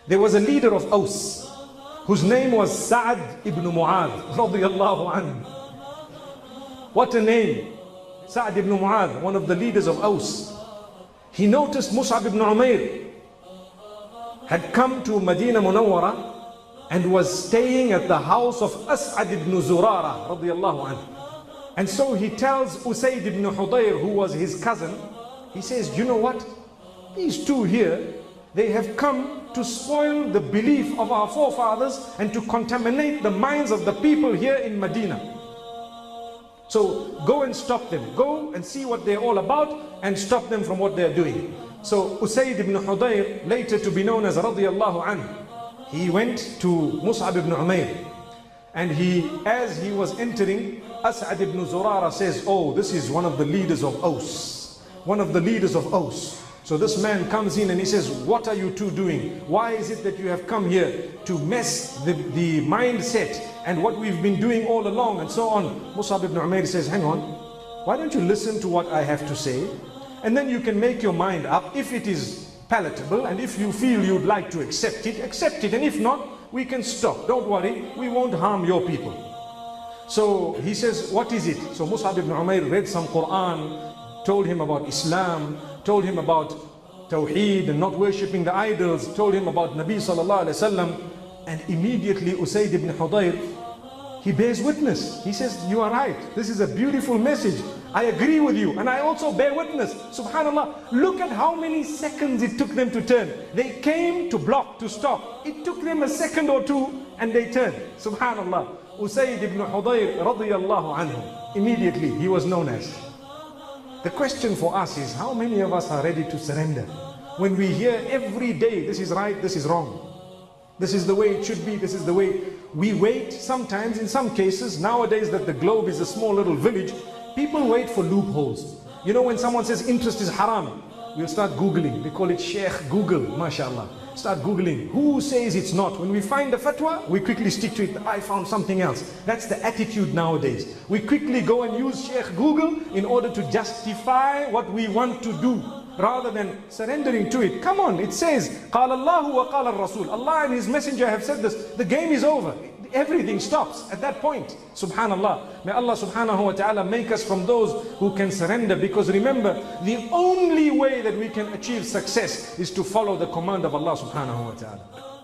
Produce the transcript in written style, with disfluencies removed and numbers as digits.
There was a leader of Aus whose name was Sa'ad ibn Mu'adh radiyallahu anhu. What a name! Sa'ad ibn Mu'adh, one of the leaders of Aus. He noticed Mus'ab ibn Umair had come to Medina Munawwara and was staying at the house of As'ad ibn Zurara radiyallahu anhu. And so he tells Usayd ibn Hudayr, who was his cousin, he says, you know what? These two here, they have come to spoil the belief of our forefathers and to contaminate the minds of the people here in Medina. So go and stop them. Go and see what they're all about and stop them from what they're doing. So Usayd ibn Hudayr, later to be known as radiyallahu anhu, he went to Mus'ab ibn Umair, and as he was entering, As'ad ibn Zurara says, oh, this is one of the leaders of Aus. One of the leaders of Aus. So this man comes in and he says, what are you two doing? Why is it that you have come here to mess the mindset and what we've been doing all along and so on? Mus'ab ibn Umair says, hang on, why don't you listen to what I have to say? And then you can make your mind up. If it is palatable and if you feel you'd like to accept it, accept it. And if not, we can stop. Don't worry, we won't harm your people. So he says, what is it? So Mus'ab ibn Umair read some Quran, told him about Islam, told him about Tawheed and not worshipping the idols, told him about Nabi sallallahu alaihi wasallam, and immediately Usayd ibn Hudayr, he bears witness. He says, you are right, this is a beautiful message. I agree with you and I also bear witness. Subhanallah, look at how many seconds it took them to turn. They came to block, to stop. It took them a second or two and they turned. Subhanallah. Usayd ibn Hudayr radiyallahu anhu, immediately he was known as. The question for us is, how many of us are ready to surrender? When we hear every day, this is right, this is wrong. This is the way it should be, this is the way. We wait sometimes, in some cases, nowadays that the globe is a small little village, people wait for loopholes. You know, when someone says interest is haram, we'll start Googling. They call it Sheikh Google, mashallah. Start Googling. Who says it's not? When we find a fatwa, we quickly stick to it. I found something else. That's the attitude nowadays. We quickly go and use Sheikh Google in order to justify what we want to do, rather than surrendering to it. Come on, it says, قَالَ اللَّهُ وَقَالَ الرَّسُولُ. Allah and His Messenger have said this. The game is over. Everything stops at that point. Subhanallah. May Allah subhanahu wa ta'ala make us from those who can surrender, because remember, the only way that we can achieve success is to follow the command of Allah subhanahu wa ta'ala.